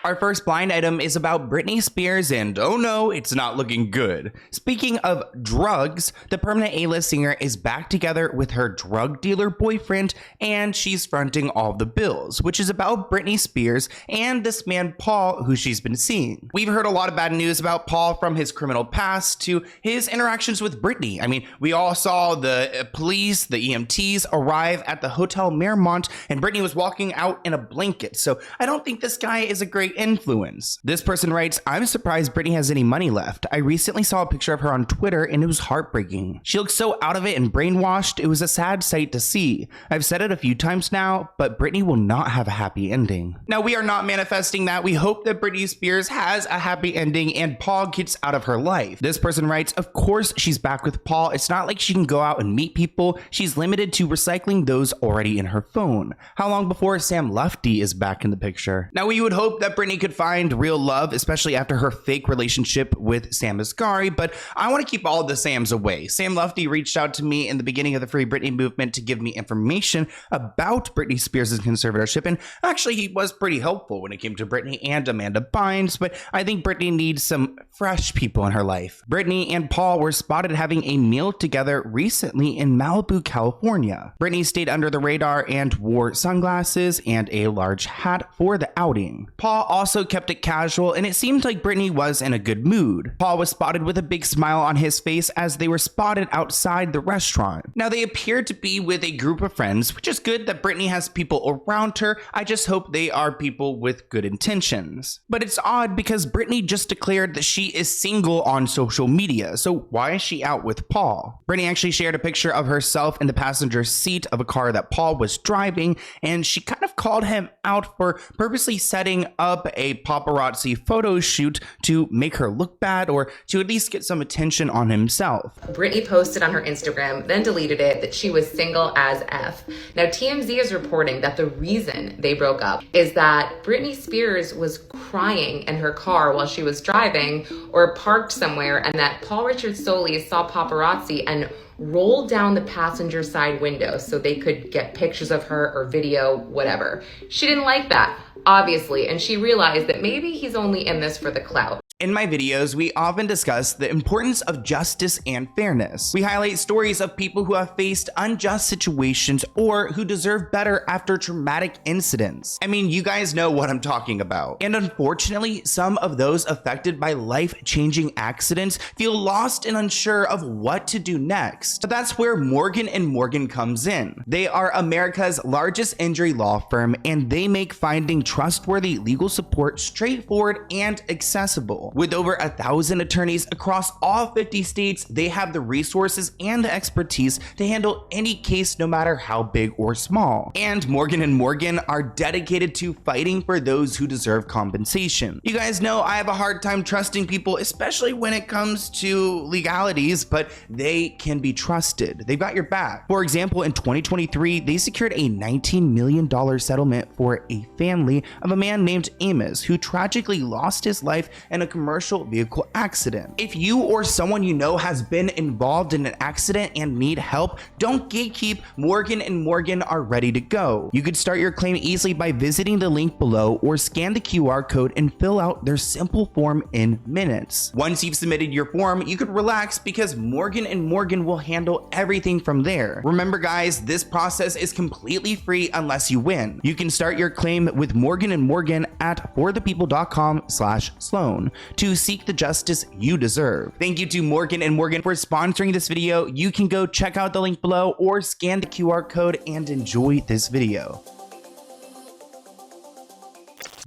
Our first blind item is about Britney Spears, and oh no, it's not looking good. Speaking of drugs, the permanent A-list singer is back together with her drug dealer boyfriend, and she's fronting all the bills, which is about Britney Spears and this man Paul, who she's been seeing. We've heard a lot of bad news about Paul, from his criminal past to his interactions with Britney. I mean, we all saw the police, the EMTs arrive at the Hotel Marymount, and Britney was walking out in a blanket. So I don't think this guy is a great influence. This person writes, I'm surprised Britney has any money left. I recently saw a picture of her on Twitter and it was heartbreaking. She looks so out of it and brainwashed. It was a sad sight to see. I've said it a few times now, but Britney will not have a happy ending. Now, we are not manifesting that. We hope that Britney Spears has a happy ending and Paul gets out of her life. This person writes, of course she's back with Paul. It's not like she can go out and meet people. She's limited to recycling those already in her phone. How long before Sam Lufty is back in the picture? Now, we would hope that Britney could find real love, especially after her fake relationship with Sam Asghari, but I want to keep all the Sams away. Sam Lufty reached out to me in the beginning of the Free Britney movement to give me information about Britney Spears' conservatorship, and actually he was pretty helpful when it came to Britney and Amanda Bynes, but I think Britney needs some fresh people in her life. Britney and Paul were spotted having a meal together recently in Malibu, California. Britney stayed under the radar and wore sunglasses and a large hat for the outing. Paul also kept it casual, and it seemed like Britney was in a good mood. Paul was spotted with a big smile on his face as they were spotted outside the restaurant. Now, they appeared to be with a group of friends, which is good that Britney has people around her. I just hope they are people with good intentions. But it's odd because Britney just declared that she is single on social media, so why is she out with Paul? Britney actually shared a picture of herself in the passenger seat of a car that Paul was driving, and she kind of called him out for purposely setting up a paparazzi photo shoot to make her look bad or to at least get some attention on himself. Britney posted on her Instagram, then deleted it, that she was single as F. Now, TMZ is reporting that the reason they broke up is that Britney Spears was crying in her car while she was driving or parked somewhere, and that Paul Richard Solis saw paparazzi and rolled down the passenger side window so they could get pictures of her or video, whatever. She didn't like that, obviously, and she realized that maybe he's only in this for the clout. In my videos, we often discuss the importance of justice and fairness. We highlight stories of people who have faced unjust situations or who deserve better after traumatic incidents. I mean, you guys know what I'm talking about. And unfortunately, some of those affected by life-changing accidents feel lost and unsure of what to do next. But that's where Morgan & Morgan comes in. They are America's largest injury law firm, and they make finding trustworthy legal support straightforward and accessible. With over 1,000 attorneys across all 50 states, they have the resources and the expertise to handle any case, no matter how big or small. And Morgan & Morgan are dedicated to fighting for those who deserve compensation. You guys know I have a hard time trusting people, especially when it comes to legalities, but they can be trusted. They've got your back. For example, in 2023, they secured a $19 million settlement for a family of a man named Amos, who tragically lost his life in a commercial vehicle accident. If you or someone you know has been involved in an accident and need help, don't gatekeep. Morgan & Morgan are ready to go. You could start your claim easily by visiting the link below or scan the QR code and fill out their simple form in minutes. Once you've submitted your form, you could relax because Morgan & Morgan will handle everything from there. Remember guys, this process is completely free unless you win. You can start your claim with Morgan & Morgan at forthepeople.com/Sloan to seek the justice you deserve. Thank you to Morgan & Morgan for sponsoring this video. You can go check out the link below or scan the QR code and enjoy this video.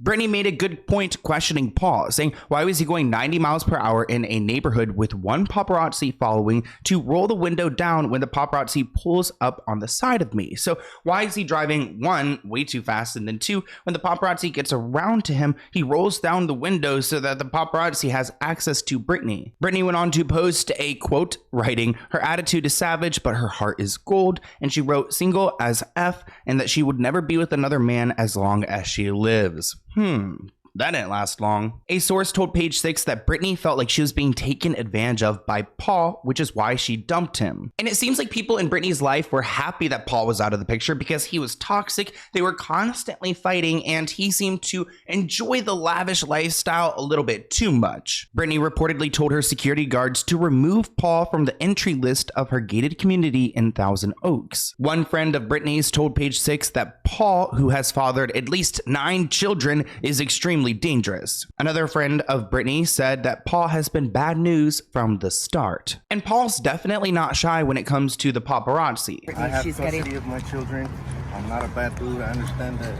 Britney made a good point questioning Paul, saying, why was he going 90 miles per hour in a neighborhood with one paparazzi following to roll the window down when the paparazzi pulls up on the side of me? So why is he driving, one, way too fast, and then two, when the paparazzi gets around to him, he rolls down the window so that the paparazzi has access to Britney. Britney went on to post a quote, writing, her attitude is savage, but her heart is gold, and she wrote single as F, and that she would never be with another man as long as she lives. that didn't last long. A source told Page Six that Britney felt like she was being taken advantage of by Paul, which is why she dumped him. And it seems like people in Britney's life were happy that Paul was out of the picture because he was toxic, they were constantly fighting, and he seemed to enjoy the lavish lifestyle a little bit too much. Britney reportedly told her security guards to remove Paul from the entry list of her gated community in Thousand Oaks. One friend of Britney's told Page Six that Paul, who has fathered at least 9 children, is extremely dangerous. Another friend of Britney said that Paul has been bad news from the start. And Paul's definitely not shy when it comes to the paparazzi. I have custody of my children. I'm not a bad dude. I understand that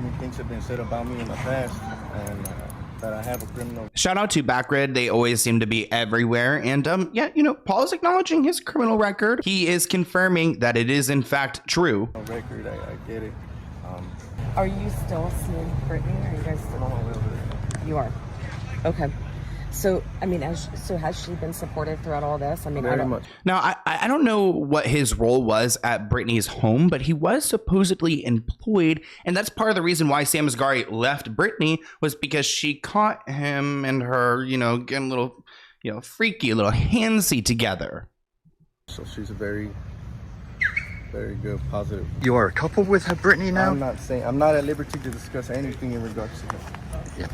many things have been said about me in the past, and that I have a criminal. Shout out to Backred. They always seem to be everywhere. And yeah, you know, Paul is acknowledging his criminal record. He is confirming that it is in fact true. Record, I get it. Are you still seeing Britney? Or are you guys still on my way over there? You are. Okay. So, I mean, so has she been supportive throughout all this? I mean, very much. Now, I don't know what his role was at Britney's home, but he was supposedly employed, and that's part of the reason why Sam Asghari left Britney, was because she caught him and her, you know, getting a little, you know, freaky, a little handsy together. So she's a very good, positive. You are a couple with her, Britney, now? I'm not at liberty to discuss anything in regards to her. Yeah.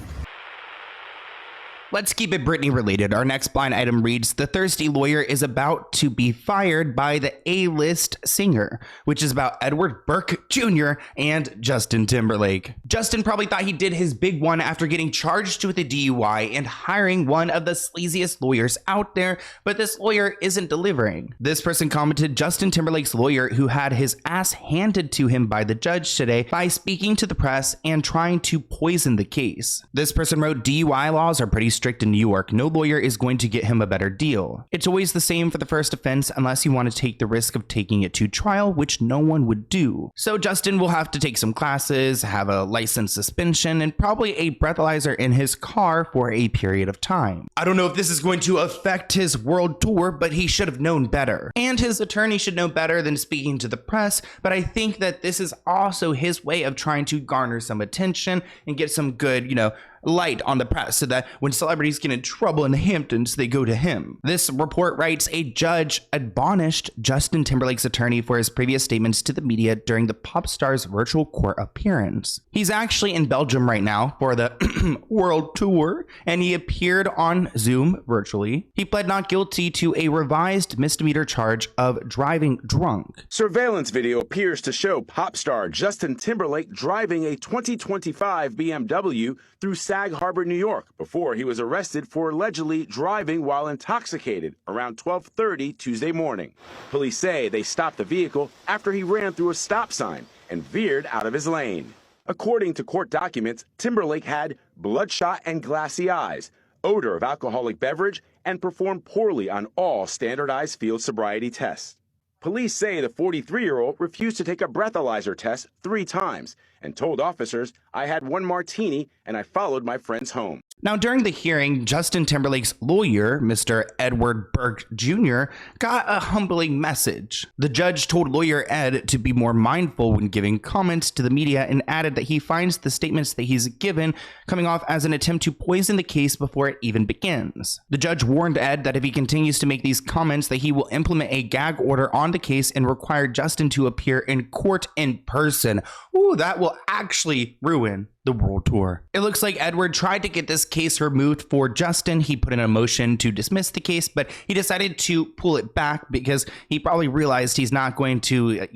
Let's keep it Britney related. Our next blind item reads, the thirsty lawyer is about to be fired by the A-list singer, which is about Edward Burke Jr. and Justin Timberlake. Justin probably thought he did his big one after getting charged with a DUI and hiring one of the sleaziest lawyers out there, but this lawyer isn't delivering. This person commented Justin Timberlake's lawyer, who had his ass handed to him by the judge today, by speaking to the press and trying to poison the case. This person wrote, DUI laws are pretty strict in New York. No lawyer is going to get him a better deal. It's always the same for the first offense unless you want to take the risk of taking it to trial, which no one would do. So Justin will have to take some classes, have a license suspension, and probably a breathalyzer in his car for a period of time. I don't know if this is going to affect his world tour, but he should have known better. And his attorney should know better than speaking to the press, but I think that this is also his way of trying to garner some attention and get some good, you know, light on the press, so that when celebrities get in trouble in the Hamptons, they go to him. This report writes, a judge admonished Justin Timberlake's attorney for his previous statements to the media during the pop star's virtual court appearance. He's actually in Belgium right now for the world tour, and he appeared on Zoom virtually. He pled not guilty to a revised misdemeanor charge of driving drunk. Surveillance video appears to show pop star Justin Timberlake driving a 2025 BMW through Sag Harbor, New York, before he was arrested for allegedly driving while intoxicated around 12:30 Tuesday morning. Police say they stopped the vehicle after he ran through a stop sign and veered out of his lane. According to court documents, Timberlake had bloodshot and glassy eyes, odor of alcoholic beverage, and performed poorly on all standardized field sobriety tests. Police say the 43-year-old refused to take a breathalyzer test 3 times and told officers, I had 1 martini and I followed my friends home. Now, during the hearing, Justin Timberlake's lawyer, Mr. Edward Burke Jr., got a humbling message. The judge told lawyer Ed to be more mindful when giving comments to the media and added that he finds the statements that he's given coming off as an attempt to poison the case before it even begins. The judge warned Ed that if he continues to make these comments, that he will implement a gag order on the case and require Justin to appear in court in person. Ooh, that will actually ruin the world tour. It looks like Edward tried to get this case removed for Justin. He put in a motion to dismiss the case, but he decided to pull it back because he probably realized he's not going to,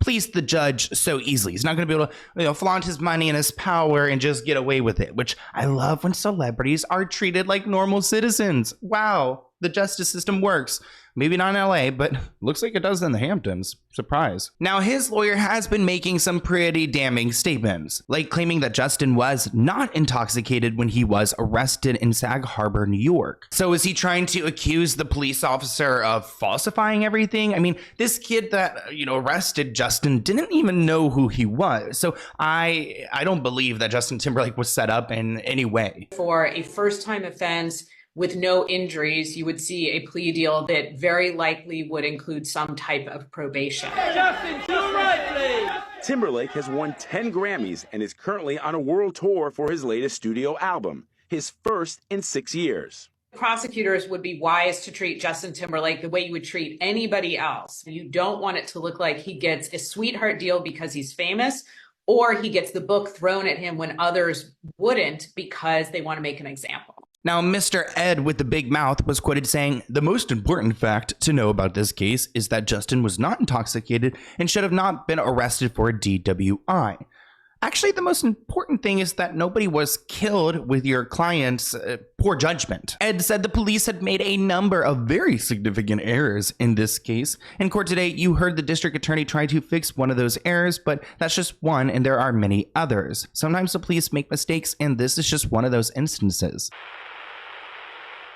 please the judge so easily. He's not going to be able to, flaunt his money and his power and just get away with it, which I love when celebrities are treated like normal citizens. Wow, the justice system works. Maybe not in LA, but looks like it does in the Hamptons. Surprise. Now, his lawyer has been making some pretty damning statements, like claiming that Justin was not intoxicated when he was arrested in Sag Harbor, New York. So is he trying to accuse the police officer of falsifying everything? I mean, this kid that, arrested Justin didn't even know who he was. So I don't believe that Justin Timberlake was set up in any way. For a first-time offense, with no injuries, you would see a plea deal that very likely would include some type of probation. Justin, to the right, please. Timberlake has won 10 Grammys and is currently on a world tour for his latest studio album, his first in 6 years. Prosecutors would be wise to treat Justin Timberlake the way you would treat anybody else. You don't want it to look like he gets a sweetheart deal because he's famous, or he gets the book thrown at him when others wouldn't because they want to make an example. Now, Mr. Ed with the big mouth was quoted saying, "The most important fact to know about this case is that Justin was not intoxicated and should have not been arrested for a DWI. Actually, the most important thing is that nobody was killed with your client's poor judgment." Ed said the police had made a number of very significant errors in this case. In court today, you heard the district attorney try to fix one of those errors, but that's just one, and there are many others. Sometimes the police make mistakes, and this is just one of those instances.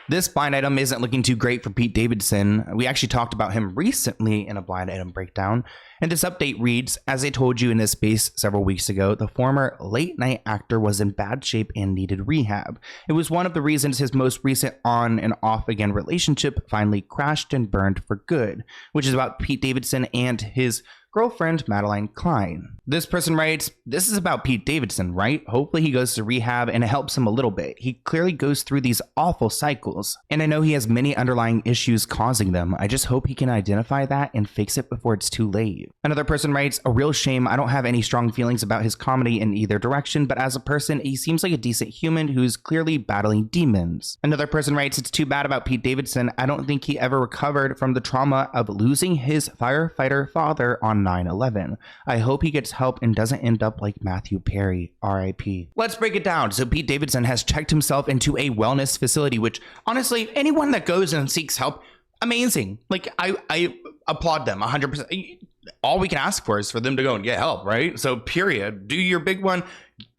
This blind item isn't looking too great for Pete Davidson. We actually talked about him recently in a blind item breakdown. And this update reads, as I told you in this space several weeks ago, the former late night actor was in bad shape and needed rehab. It was one of the reasons his most recent on and off again relationship finally crashed and burned for good, which is about Pete Davidson and his girlfriend, Madeline Klein. This person writes, this is about Pete Davidson, right? Hopefully he goes to rehab and it helps him a little bit. He clearly goes through these awful cycles, and I know he has many underlying issues causing them. I just hope he can identify that and fix it before it's too late. Another person writes, a real shame. I don't have any strong feelings about his comedy in either direction, but as a person, he seems like a decent human who's clearly battling demons. Another person writes, it's too bad about Pete Davidson. I don't think he ever recovered from the trauma of losing his firefighter father on 9/11. I hope he gets help and doesn't end up like Matthew Perry, RIP. Let's break it down. So Pete Davidson has checked himself into a wellness facility, which honestly, anyone that goes and seeks help, amazing. Like I applaud them 100%. All we can ask for is for them to go and get help, right? So period. Do your big one,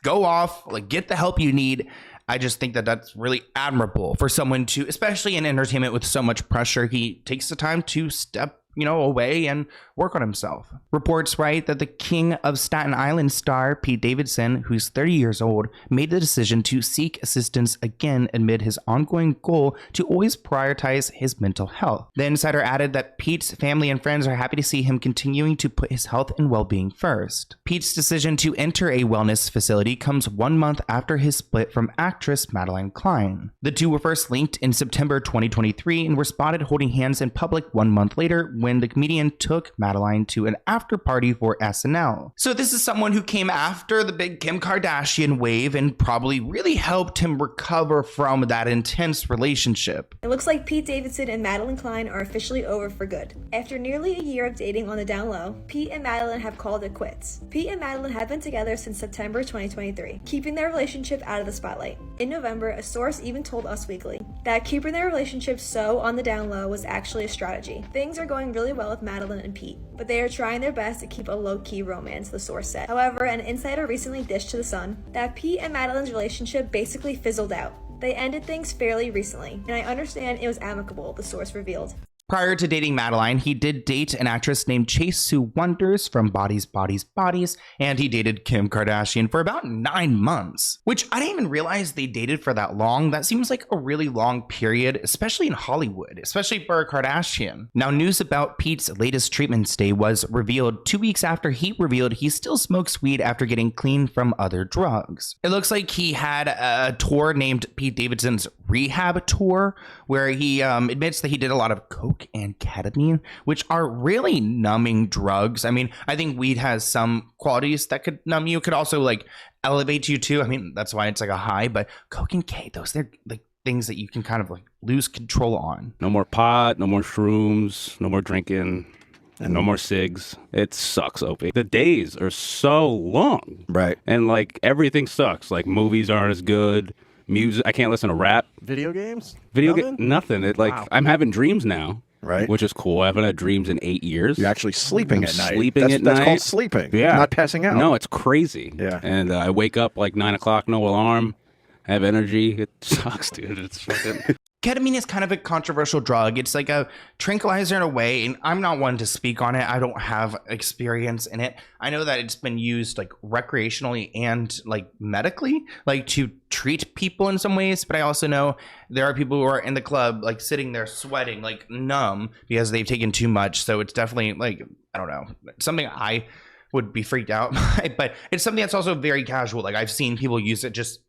go off, like get the help you need. I just think that that's really admirable for someone to, especially in entertainment with so much pressure, he takes the time to step away and work on himself. Reports write that the king of Staten Island star Pete Davidson, who's 30 years old, made the decision to seek assistance again amid his ongoing goal to always prioritize his mental health. The insider added that Pete's family and friends are happy to see him continuing to put his health and well-being first. Pete's decision to enter a wellness facility comes 1 month after his split from actress Madeline Klein. The two were first linked in September 2023 and were spotted holding hands in public 1 month later when the comedian took Madeline to an after party for SNL. So this is someone who came after the big Kim Kardashian wave and probably really helped him recover from that intense relationship. It looks like Pete Davidson and Madeline Klein are officially over for good. After nearly a year of dating on the down low, Pete and Madeline have called it quits. Pete and Madeline have been together since September 2023, keeping their relationship out of the spotlight. In November, a source even told Us Weekly that keeping their relationship so on the down low was actually a strategy. Things are going really well with Madeline and Pete, but they are trying their best to keep a low-key romance, the source said. However, an insider recently dished to The Sun that Pete and Madeline's relationship basically fizzled out. They ended things fairly recently, and I understand it was amicable, the source revealed. Prior to dating Madeline, he did date an actress named Chase Sue Wonders from Bodies, Bodies, Bodies, and he dated Kim Kardashian for about 9 months, which I didn't even realize they dated for that long. That seems like a really long period, especially in Hollywood, especially for a Kardashian. Now, news about Pete's latest treatment stay was revealed 2 weeks after he revealed he still smokes weed after getting clean from other drugs. It looks like he had a tour named Pete Davidson's REHAB tour, where he admits that he did a lot of coke and ketamine, which are really numbing drugs. I mean, I think weed has some qualities that could numb you. It could also like elevate you too. I mean, that's why it's like a high, but coke and K, they're like things that you can kind of like lose control on. No more pot, no more shrooms, no more drinking, and no more cigs. It sucks, Opie. The days are so long. Right. And like everything sucks. Like movies aren't as good. Music, I can't listen to rap. Video games? Nothing. It like, wow. I'm having dreams now. Right. Which is cool. I haven't had dreams in 8 years. You're actually sleeping at night. Sleeping That's called sleeping. Yeah. Not passing out. No, it's crazy. Yeah. And I wake up like 9 o'clock, no alarm. I have energy. It sucks, dude. It's fucking... Ketamine is kind of a controversial drug. It's like a tranquilizer in a way, and I'm not one to speak on it. I don't have experience in it. I know that it's been used like recreationally and like medically, like to treat people in some ways. But I also know there are people who are in the club, like sitting there sweating, like numb because they've taken too much. So it's definitely like, I don't know, something I would be freaked out by, but it's something that's also very casual. Like I've seen people use it just,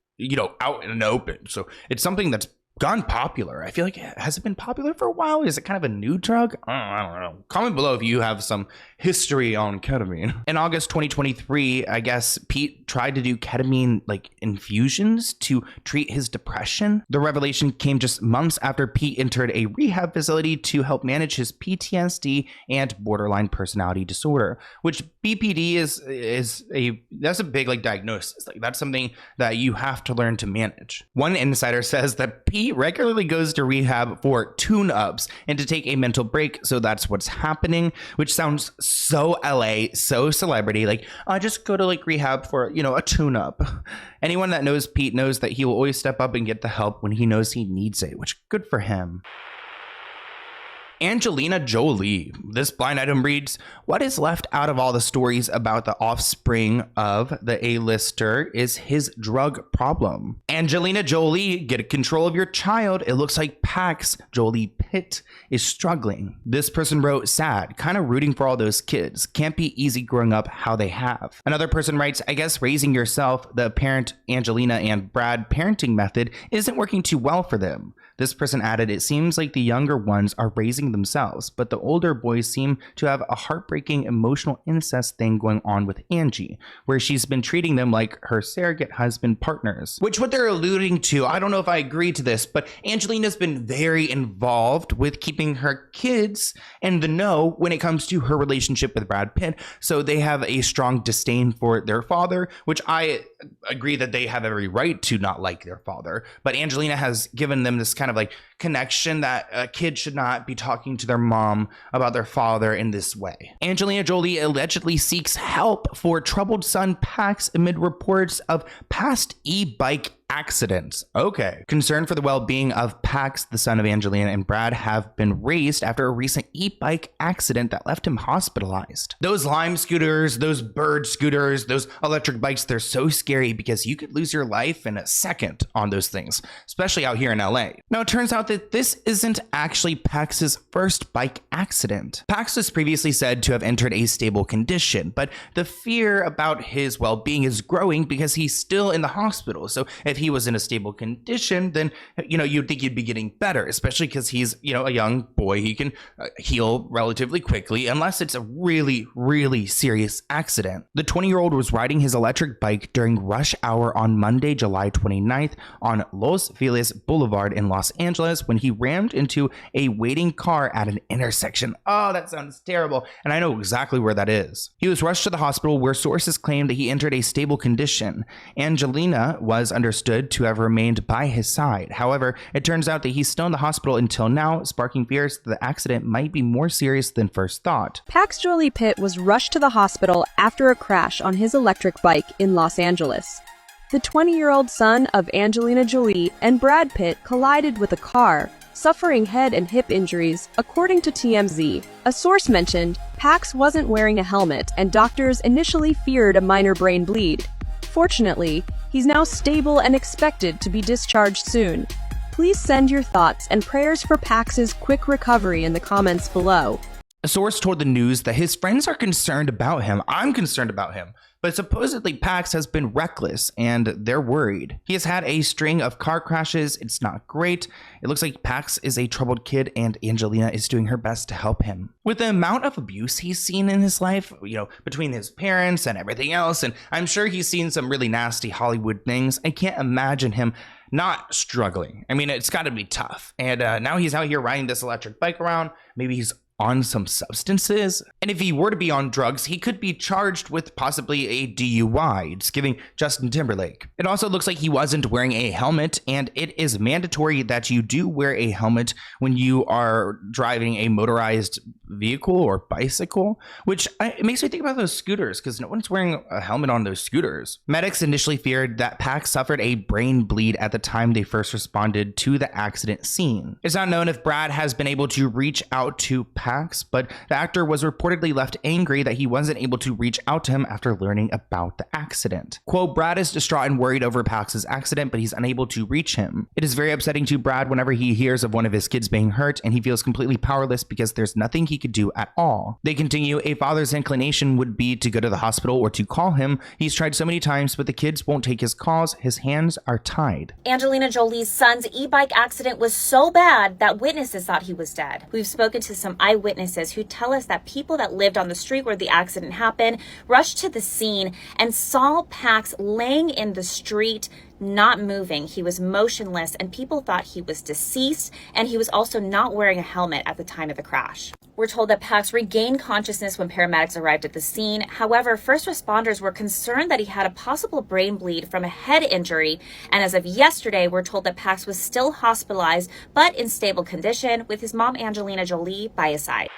out in the open. So it's something that's gone popular. I feel like, has it been popular for a while? Is it kind of a new drug? I don't know. Comment below if you have some history on ketamine. In August 2023, I guess Pete tried to do ketamine like infusions to treat his depression. The revelation came just months after Pete entered a rehab facility to help manage his PTSD and borderline personality disorder, which BPD that's a big like diagnosis. Like that's something that you have to learn to manage. One insider says that Pete regularly goes to rehab for tune-ups and to take a mental break, so that's what's happening, which sounds so LA, so celebrity. Like, I just go to like rehab for, a tune-up. Anyone that knows Pete knows that he will always step up and get the help when he knows he needs it, which good for him. Angelina Jolie. This blind item reads, what is left out of all the stories about the offspring of the A-lister is his drug problem. Angelina Jolie, get control of your child. It looks like Pax Jolie Pitt is struggling. This person wrote, sad, kind of rooting for all those kids. Can't be easy growing up how they have. Another person writes, I guess raising yourself, the parent Angelina and Brad parenting method isn't working too well for them. This person added, it seems like the younger ones are raising themselves, but the older boys seem to have a heartbreaking emotional incest thing going on with Angie, where she's been treating them like her surrogate husband partners. Which what they're alluding to, I don't know if I agree to this, but Angelina's been very involved with keeping her kids in the know when it comes to her relationship with Brad Pitt. So they have a strong disdain for their father, which I agree that they have every right to not like their father. But Angelina has given them this kind of like connection that a kid should not be talking to their mom about their father in this way. Angelina Jolie allegedly seeks help for troubled son Pax amid reports of past e-bike accidents. Okay. Concern for the well-being of Pax, the son of Angelina and Brad, have been raised after a recent e-bike accident that left him hospitalized. Those Lime scooters, those Bird scooters, those electric bikes, they're so scary because you could lose your life in a second on those things, especially out here in LA. Now, it turns out that this isn't actually Pax's first bike accident. Pax was previously said to have entered a stable condition, but the fear about his well-being is growing because he's still in the hospital. So if he was in a stable condition, then, you'd think he'd be getting better, especially because he's, a young boy. He can heal relatively quickly unless it's a really, really serious accident. The 20-year-old was riding his electric bike during rush hour on Monday, July 29th on Los Feliz Boulevard in Los Angeles when he rammed into a waiting car at an intersection. Oh, that sounds terrible. And I know exactly where that is. He was rushed to the hospital where sources claim that he entered a stable condition. Angelina was understood to have remained by his side. However, it turns out that he's still in the hospital until now, sparking fears that the accident might be more serious than first thought. Pax Jolie Pitt was rushed to the hospital after a crash on his electric bike in Los Angeles. The 20-year-old son of Angelina Jolie and Brad Pitt collided with a car, suffering head and hip injuries, according to TMZ. A source mentioned Pax wasn't wearing a helmet and doctors initially feared a minor brain bleed. Fortunately, he's now stable and expected to be discharged soon. Please send your thoughts and prayers for Pax's quick recovery in the comments below. A source told the news that his friends are concerned about him. I'm concerned about him. But supposedly Pax has been reckless and they're worried. He has had a string of car crashes. It's not great. It looks like Pax is a troubled kid and Angelina is doing her best to help him. With the amount of abuse he's seen in his life, between his parents and everything else, and I'm sure he's seen some really nasty Hollywood things, I can't imagine him not struggling. I mean, it's got to be tough. And now he's out here riding this electric bike around. Maybe he's on some substances. And if he were to be on drugs, he could be charged with possibly a DUI. It's giving Justin Timberlake. It also looks like he wasn't wearing a helmet, and it is mandatory that you do wear a helmet when you are driving a motorized vehicle or bicycle, which it makes me think about those scooters because no one's wearing a helmet on those scooters. Medics initially feared that Pax suffered a brain bleed at the time they first responded to the accident scene. It's not known if Brad has been able to reach out to Pax, but the actor was reportedly left angry that he wasn't able to reach out to him after learning about the accident. Quote, Brad is distraught and worried over Pax's accident, but he's unable to reach him. It is very upsetting to Brad whenever he hears of one of his kids being hurt, and he feels completely powerless because there's nothing he could do at all. They continue, a father's inclination would be to go to the hospital or to call him. He's tried so many times, but the kids won't take his calls. His hands are tied. Angelina Jolie's son's e-bike accident was so bad that witnesses thought he was dead. We've spoken to some eyewitnesses who tell us that people that lived on the street where the accident happened rushed to the scene and saw Pax laying in the street, not moving. He was motionless and people thought he was deceased, and he was also not wearing a helmet at the time of the crash. We're told that Pax regained consciousness when paramedics arrived at the scene. However, first responders were concerned that he had a possible brain bleed from a head injury, and as of yesterday, we're told that Pax was still hospitalized but in stable condition with his mom Angelina Jolie by his side.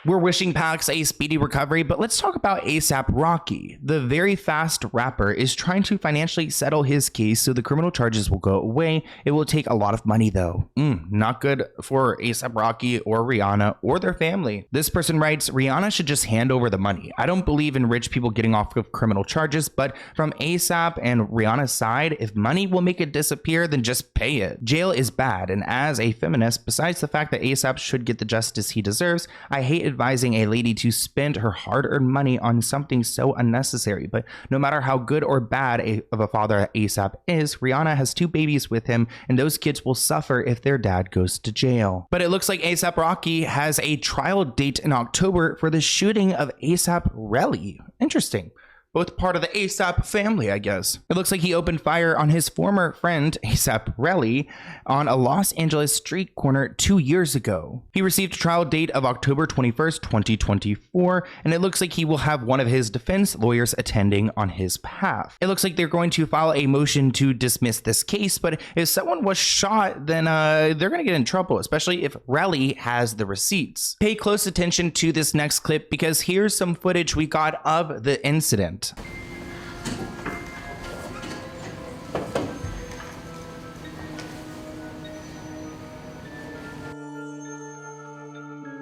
We're wishing Pax a speedy recovery, but let's talk about ASAP Rocky. The very fast rapper is trying to financially settle his case so the criminal charges will go away. It will take a lot of money though. Not good for ASAP Rocky or Rihanna or their family. This person writes, Rihanna should just hand over the money. I don't believe in rich people getting off of criminal charges, but from ASAP and Rihanna's side, if money will make it disappear, then just pay it. Jail is bad, and as a feminist, besides the fact that ASAP should get the justice he deserves, I hate advising a lady to spend her hard-earned money on something so unnecessary. But no matter how good or bad of a father ASAP is, Rihanna has 2 babies with him, and those kids will suffer if their dad goes to jail. But it looks like ASAP Rocky has a trial date in October for the shooting of ASAP Rocky. Interesting. Both part of the ASAP family, I guess. It looks like he opened fire on his former friend, ASAP Rocky, on a Los Angeles street corner 2 years ago. He received a trial date of October 21st, 2024, and it looks like he will have one of his defense lawyers attending on his behalf. It looks like they're going to file a motion to dismiss this case, but if someone was shot, then they're going to get in trouble, especially if Rocky has the receipts. Pay close attention to this next clip because here's some footage we got of the incident.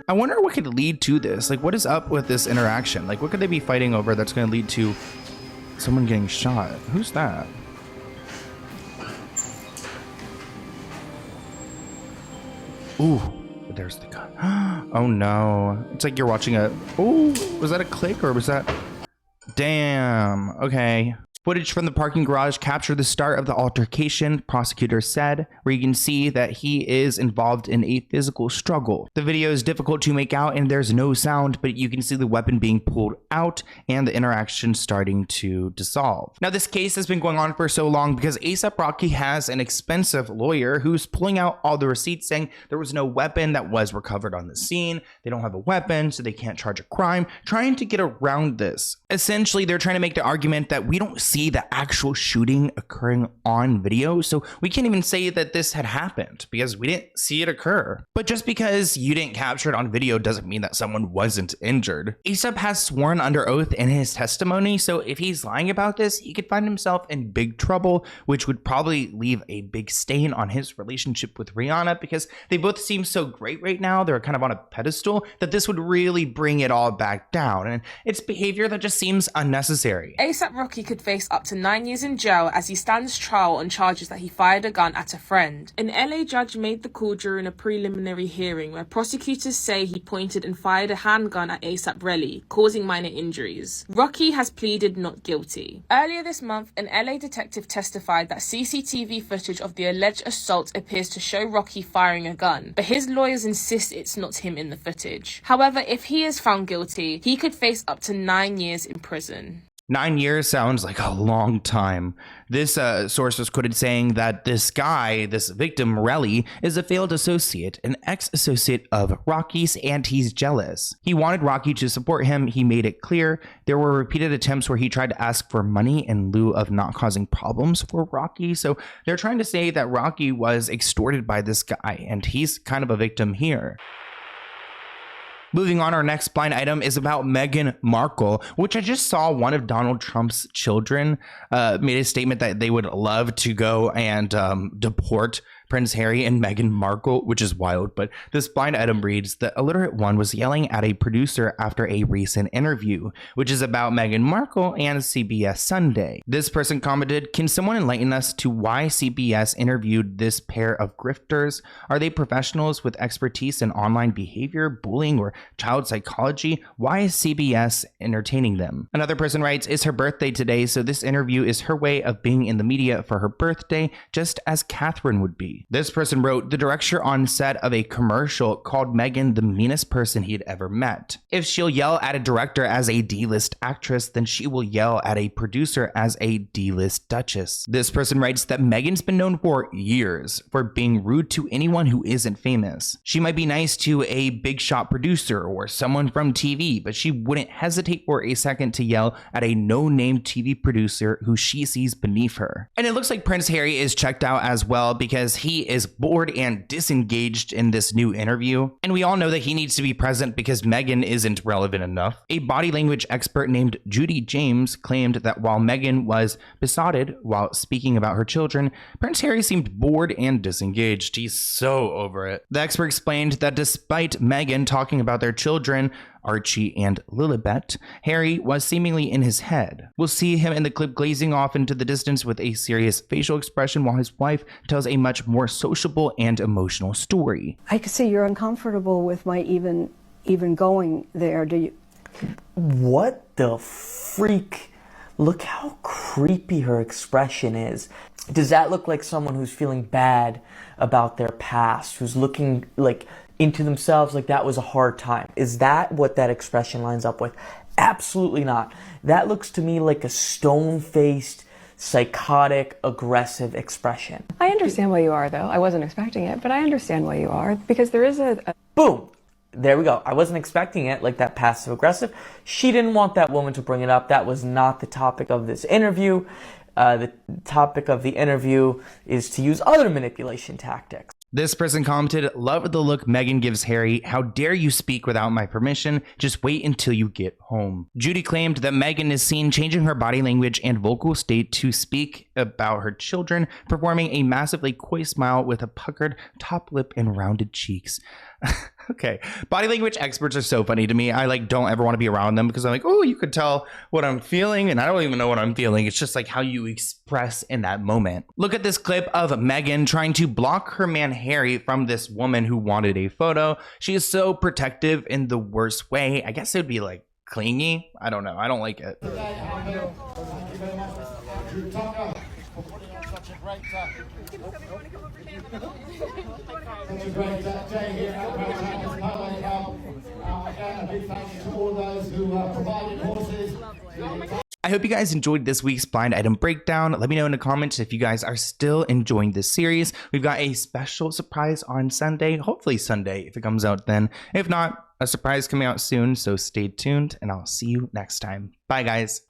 I wonder what could lead to this. Like, what is up with this interaction? Like, what could they be fighting over that's going to lead to someone getting shot? Who's that? Ooh, there's the gun. Oh no. It's like you're watching a... Oh, was that a click or was that... Damn. Okay. Footage from the parking garage captured the start of the altercation, prosecutors said, where you can see that he is involved in a physical struggle. The video is difficult to make out and there's no sound, but you can see the weapon being pulled out and the interaction starting to dissolve. Now, this case has been going on for so long because ASAP Rocky has an expensive lawyer who's pulling out all the receipts saying there was no weapon that was recovered on the scene. They don't have a weapon, so they can't charge a crime, trying to get around this. Essentially, they're trying to make the argument that we don't see the actual shooting occurring on video, so we can't even say that this had happened because we didn't see it occur. But just because you didn't capture it on video doesn't mean that someone wasn't injured. ASAP has sworn under oath in his testimony, so if he's lying about this, he could find himself in big trouble, which would probably leave a big stain on his relationship with Rihanna because they both seem so great right now. They're kind of on a pedestal that this would really bring it all back down, and it's behavior that just seems unnecessary. ASAP Rocky could face up to 9 years in jail as he stands trial on charges that he fired a gun at a friend. An LA judge made the call during a preliminary hearing where prosecutors say he pointed and fired a handgun at ASAP Rocky, causing minor injuries. Rocky has pleaded not guilty. Earlier this month, an LA detective testified that CCTV footage of the alleged assault appears to show Rocky firing a gun, but his lawyers insist it's not him in the footage. However, if he is found guilty, he could face up to 9 years in prison. 9 years sounds like a long time. This source was quoted saying that this guy, this victim, Rocky, is a failed associate, an ex-associate of Rocky's, and he's jealous. He wanted Rocky to support him. He made it clear. There were repeated attempts where he tried to ask for money in lieu of not causing problems for Rocky. So they're trying to say that Rocky was extorted by this guy, and he's kind of a victim here. Moving on, our next blind item is about Meghan Markle, which I just saw one of Donald Trump's children made a statement that they would love to go and deport Prince Harry and Meghan Markle, which is wild, but this blind item reads, the illiterate one was yelling at a producer after a recent interview, which is about Meghan Markle and CBS Sunday. This person commented, can someone enlighten us to why CBS interviewed this pair of grifters? Are they professionals with expertise in online behavior, bullying, or child psychology? Why is CBS entertaining them? Another person writes, it's her birthday today, so this interview is her way of being in the media for her birthday, just as Catherine would be. This person wrote, the director on set of a commercial called Meghan the meanest person he had ever met. If she'll yell at a director as a D-list actress, then she will yell at a producer as a D-list duchess. This person writes that Meghan's been known for years for being rude to anyone who isn't famous. She might be nice to a big shot producer or someone from TV, but she wouldn't hesitate for a second to yell at a no-name TV producer who she sees beneath her. And it looks like Prince Harry is checked out as well because he is bored and disengaged in this new interview. And we all know that he needs to be present because Meghan isn't relevant enough. A body language expert named Judy James claimed that while Meghan was besotted while speaking about her children, Prince Harry seemed bored and disengaged. He's so over it. The expert explained that despite Meghan talking about their children, Archie and Lilibet, Harry was seemingly in his head. We'll see him in the clip glazing off into the distance with a serious facial expression while his wife tells a much more sociable and emotional story. I can see you're uncomfortable with my even going there. Do you? What the freak? Look how creepy her expression is. Does that look like someone who's feeling bad about their past, who's looking like into themselves like that was a hard time? Is that what that expression lines up with? Absolutely not. That looks to me like a stone-faced, psychotic, aggressive expression. I understand why you are, though. I wasn't expecting it, but I understand why you are, because there is a... Boom! There we go. I wasn't expecting it, like that passive-aggressive. She didn't want that woman to bring it up. That was not the topic of this interview. The topic of the interview is to use other manipulation tactics. This person commented, love the look Meghan gives Harry. How dare you speak without my permission? Just wait until you get home. Judy claimed that Meghan is seen changing her body language and vocal state to speak about her children, performing a massively coy smile with a puckered top lip and rounded cheeks. Okay, body language experts are so funny to me. I don't ever want to be around them because I'm like, oh, you could tell what I'm feeling, and I don't even know what I'm feeling. It's just like how you express in that moment. Look at this clip of Meghan trying to block her man Harry from this woman who wanted a photo. She is so protective in the worst way. I guess it would be like clingy. I don't know. I don't like it. I hope you guys enjoyed this week's blind item breakdown. Let me know in the comments if you guys are still enjoying this series. We've got a special surprise on Sunday, hopefully Sunday if it comes out then. If not, a surprise coming out soon, so stay tuned and I'll see you next time. Bye guys.